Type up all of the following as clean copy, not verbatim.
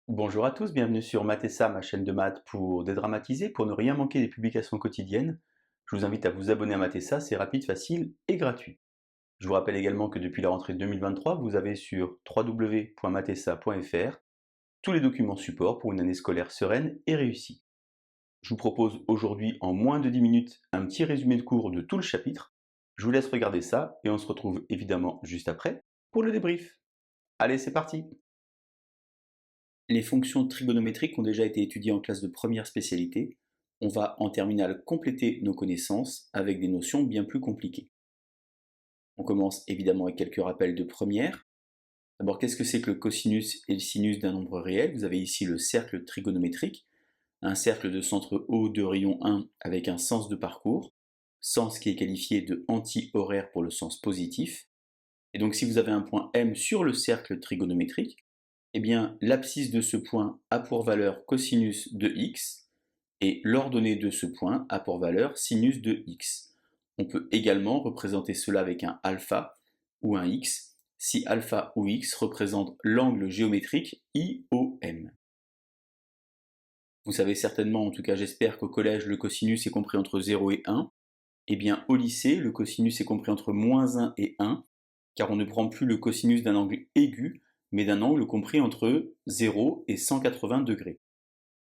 Bonjour à tous, bienvenue sur Mathessa, ma chaîne de maths pour dédramatiser, pour ne rien manquer des publications quotidiennes. Je vous invite à vous abonner à Mathessa, c'est rapide, facile et gratuit. Je vous rappelle également que depuis la rentrée 2023, vous avez sur www.mathessa.fr tous les documents support pour une année scolaire sereine et réussie. Je vous propose aujourd'hui en moins de 10 minutes un petit résumé de cours de tout le chapitre. Je vous laisse regarder ça et on se retrouve évidemment juste après pour le débrief. Allez, c'est parti! Les fonctions trigonométriques ont déjà été étudiées en classe de première spécialité. On va en terminale compléter nos connaissances avec des notions bien plus compliquées. On commence évidemment avec quelques rappels de première. D'abord, qu'est-ce que c'est que le cosinus et le sinus d'un nombre réel? Vous avez ici le cercle trigonométrique, un cercle de centre O de rayon 1 avec un sens de parcours, sens qui est qualifié de anti-horaire pour le sens positif. Et donc si vous avez un point M sur le cercle trigonométrique, eh bien, l'abscisse de ce point a pour valeur cosinus de x et l'ordonnée de ce point a pour valeur sinus de x. On peut également représenter cela avec un alpha ou un x si alpha ou x représente l'angle géométrique IOM. Vous savez certainement, en tout cas j'espère qu'au collège le cosinus est compris entre 0 et 1. Eh bien au lycée, le cosinus est compris entre moins 1 et 1, car on ne prend plus le cosinus d'un angle aigu, mais d'un angle compris entre 0 et 180 degrés.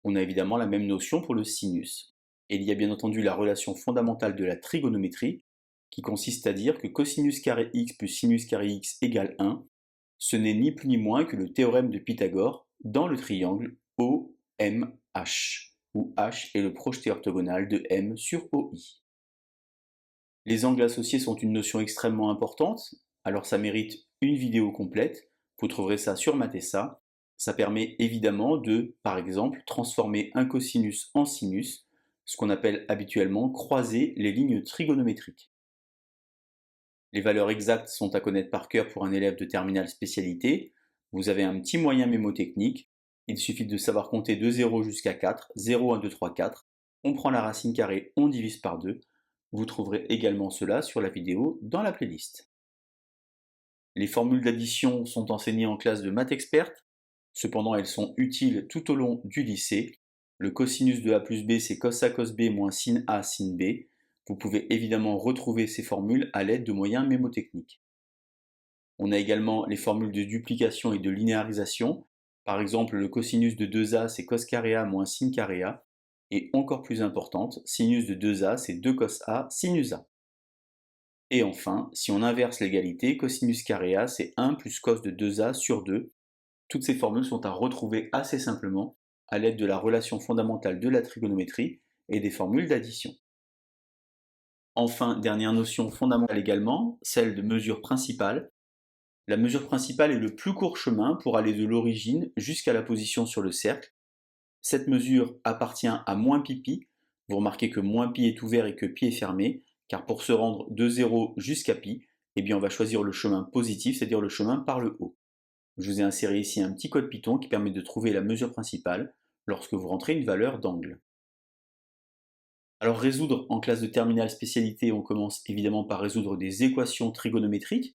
On a évidemment la même notion pour le sinus. Et il y a bien entendu la relation fondamentale de la trigonométrie, qui consiste à dire que cosinus carré x plus sinus carré x égale 1, ce n'est ni plus ni moins que le théorème de Pythagore dans le triangle OMH, où H est le projeté orthogonal de M sur OI. Les angles associés sont une notion extrêmement importante, alors ça mérite une vidéo complète, vous trouverez ça sur Mathessa. Ça permet évidemment de, par exemple, transformer un cosinus en sinus, ce qu'on appelle habituellement croiser les lignes trigonométriques. Les valeurs exactes sont à connaître par cœur pour un élève de terminale spécialité. Vous avez un petit moyen mémotechnique, il suffit de savoir compter de 0 jusqu'à 4, 0, 1, 2, 3, 4. On prend la racine carrée, on divise par 2. Vous trouverez également cela sur la vidéo dans la playlist. Les formules d'addition sont enseignées en classe de maths experte, cependant elles sont utiles tout au long du lycée. Le cosinus de a plus b c'est cos A cos b moins sin A sin b. Vous pouvez évidemment retrouver ces formules à l'aide de moyens mémotechniques. On a également les formules de duplication et de linéarisation. Par exemple, le cosinus de 2a c'est cos carré A moins sin carré A. Et encore plus importante, sinus de 2a c'est 2 cos A sinus A. Et enfin, si on inverse l'égalité, cosinus carré A c'est 1 plus cos de 2a sur 2. Toutes ces formules sont à retrouver assez simplement à l'aide de la relation fondamentale de la trigonométrie et des formules d'addition. Enfin, dernière notion fondamentale également, celle de mesure principale. La mesure principale est le plus court chemin pour aller de l'origine jusqu'à la position sur le cercle. Cette mesure appartient à moins pi. Vous remarquez que moins pi est ouvert et que pi est fermé, car pour se rendre de 0 jusqu'à pi, eh bien on va choisir le chemin positif, c'est-à-dire le chemin par le haut. Je vous ai inséré ici un petit code Python qui permet de trouver la mesure principale lorsque vous rentrez une valeur d'angle. Alors résoudre en classe de terminale spécialité, on commence évidemment par résoudre des équations trigonométriques.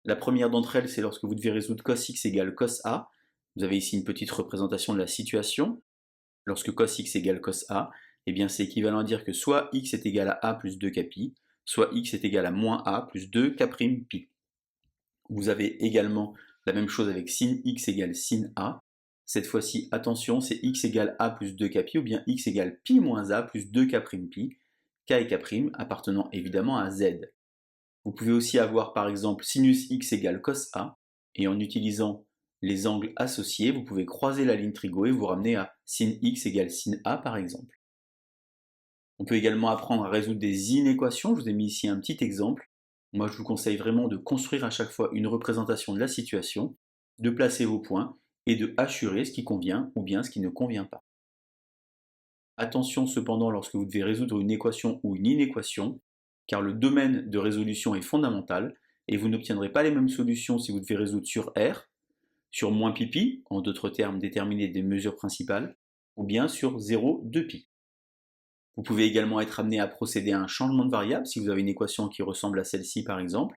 La première d'entre elles, c'est lorsque vous devez résoudre cos x égale cos A. Vous avez ici une petite représentation de la situation. Lorsque cos x égale cos A, eh bien c'est équivalent à dire que soit x est égal à a plus 2 pi, soit x est égal à moins a plus 2 k'pi. Vous avez également la même chose avec sin x égale sin a. Cette fois-ci, attention, c'est x égale a plus 2 k'pi ou bien x égale pi moins a plus 2 k'pi, k et k' appartenant évidemment à z. Vous pouvez aussi avoir par exemple sinus x égale cos a, et en utilisant les angles associés, vous pouvez croiser la ligne trigo et vous ramener à sin x égale sin a par exemple. On peut également apprendre à résoudre des inéquations, je vous ai mis ici un petit exemple. Moi je vous conseille vraiment de construire à chaque fois une représentation de la situation, de placer vos points et de hachurer ce qui convient ou bien ce qui ne convient pas. Attention cependant lorsque vous devez résoudre une équation ou une inéquation, car le domaine de résolution est fondamental et vous n'obtiendrez pas les mêmes solutions si vous devez résoudre sur R, sur moins pi, en d'autres termes déterminer des mesures principales, ou bien sur 0, 2 pi. Vous pouvez également être amené à procéder à un changement de variable si vous avez une équation qui ressemble à celle-ci par exemple,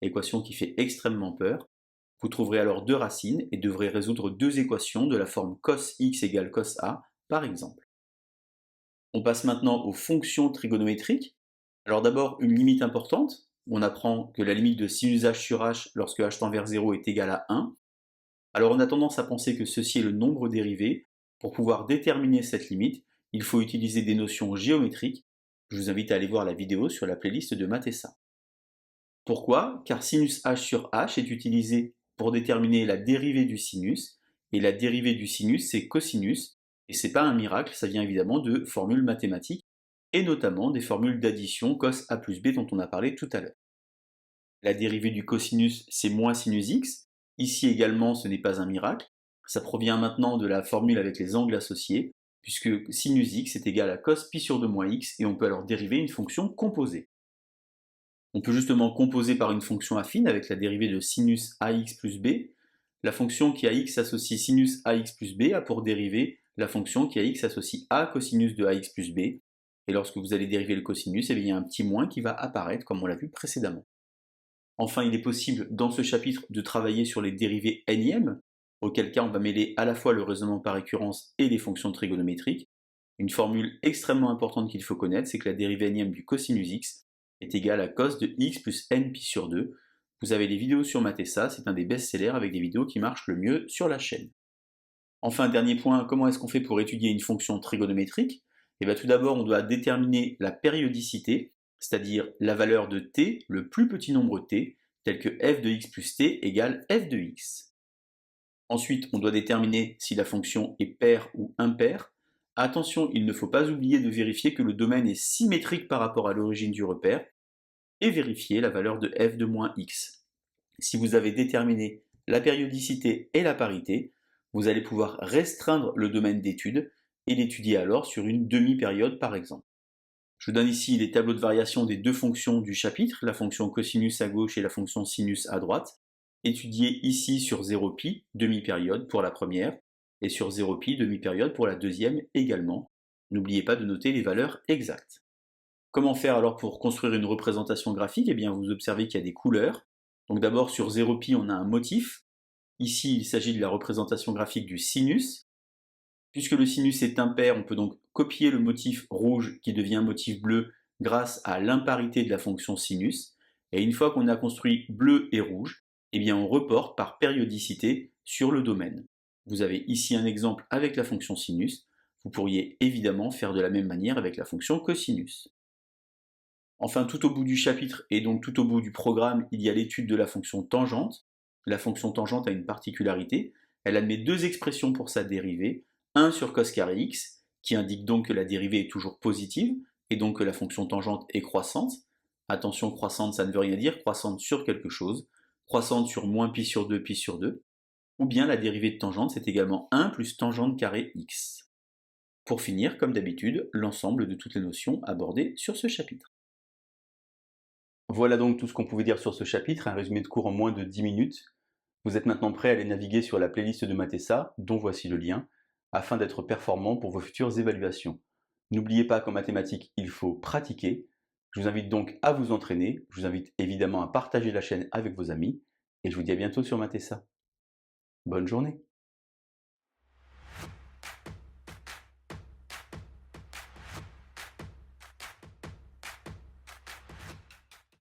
équation qui fait extrêmement peur. Vous trouverez alors deux racines et devrez résoudre deux équations de la forme cos x égale cos a, par exemple. On passe maintenant aux fonctions trigonométriques. Alors d'abord, une limite importante. On apprend que la limite de sinus h sur h lorsque h tend vers 0 est égale à 1. Alors on a tendance à penser que ceci est le nombre dérivé. Pour pouvoir déterminer cette limite, il faut utiliser des notions géométriques. Je vous invite à aller voir la vidéo sur la playlist de Mathessa. Pourquoi? Car sinus h sur h est utilisé pour déterminer la dérivée du sinus, et la dérivée du sinus c'est cosinus, et c'est pas un miracle, ça vient évidemment de formules mathématiques, et notamment des formules d'addition cos a plus b dont on a parlé tout à l'heure. La dérivée du cosinus c'est moins sinus x, ici également ce n'est pas un miracle, ça provient maintenant de la formule avec les angles associés, puisque sinus x est égal à cos pi sur 2 moins x, et on peut alors dériver une fonction composée. On peut justement composer par une fonction affine avec la dérivée de sinus ax plus b. La fonction qui a x associe sinus ax plus b a pour dérivée la fonction qui a x associe a cosinus de ax plus b. Et lorsque vous allez dériver le cosinus, il y a un petit moins qui va apparaître comme on l'a vu précédemment. Enfin, il est possible dans ce chapitre de travailler sur les dérivées énièmes, auquel cas on va mêler à la fois le raisonnement par récurrence et les fonctions trigonométriques. Une formule extrêmement importante qu'il faut connaître, c'est que la dérivée énième du cosinus x est égale à cos de x plus n pi sur 2. Vous avez les vidéos sur Mathessa, c'est un des best-sellers avec des vidéos qui marchent le mieux sur la chaîne. Enfin, dernier point, comment est-ce qu'on fait pour étudier une fonction trigonométrique? Et bien tout d'abord, on doit déterminer la périodicité, c'est-à-dire la valeur de t, le plus petit nombre t, tel que f de x plus t égale f de x. Ensuite, on doit déterminer si la fonction est paire ou impaire. Attention, il ne faut pas oublier de vérifier que le domaine est symétrique par rapport à l'origine du repère, et vérifier la valeur de f de moins x. Si vous avez déterminé la périodicité et la parité, vous allez pouvoir restreindre le domaine d'étude et l'étudier alors sur une demi-période par exemple. Je donne ici les tableaux de variation des deux fonctions du chapitre, la fonction cosinus à gauche et la fonction sinus à droite, étudiées ici sur 0π, demi-période pour la première, et sur 0π, demi-période pour la deuxième également. N'oubliez pas de noter les valeurs exactes. Comment faire alors pour construire une représentation graphique? Eh bien, vous observez qu'il y a des couleurs. Donc d'abord, sur 0π, on a un motif. Ici, il s'agit de la représentation graphique du sinus. Puisque le sinus est impair, on peut donc copier le motif rouge qui devient motif bleu grâce à l'imparité de la fonction sinus. Et une fois qu'on a construit bleu et rouge, eh bien, on reporte par périodicité sur le domaine. Vous avez ici un exemple avec la fonction sinus. Vous pourriez évidemment faire de la même manière avec la fonction cosinus. Enfin, tout au bout du chapitre et donc tout au bout du programme, il y a l'étude de la fonction tangente. La fonction tangente a une particularité, elle admet deux expressions pour sa dérivée, 1 sur cos carré x, qui indique donc que la dérivée est toujours positive, et donc que la fonction tangente est croissante. Attention, croissante, ça ne veut rien dire, croissante sur quelque chose, croissante sur moins pi sur 2, pi sur 2. Ou bien la dérivée de tangente, c'est également 1 plus tangente carré x. Pour finir, comme d'habitude, l'ensemble de toutes les notions abordées sur ce chapitre. Voilà donc tout ce qu'on pouvait dire sur ce chapitre, un résumé de cours en moins de 10 minutes. Vous êtes maintenant prêt à aller naviguer sur la playlist de Mathessa, dont voici le lien, afin d'être performant pour vos futures évaluations. N'oubliez pas qu'en mathématiques, il faut pratiquer. Je vous invite donc à vous entraîner, je vous invite évidemment à partager la chaîne avec vos amis, et je vous dis à bientôt sur Mathessa. Bonne journée!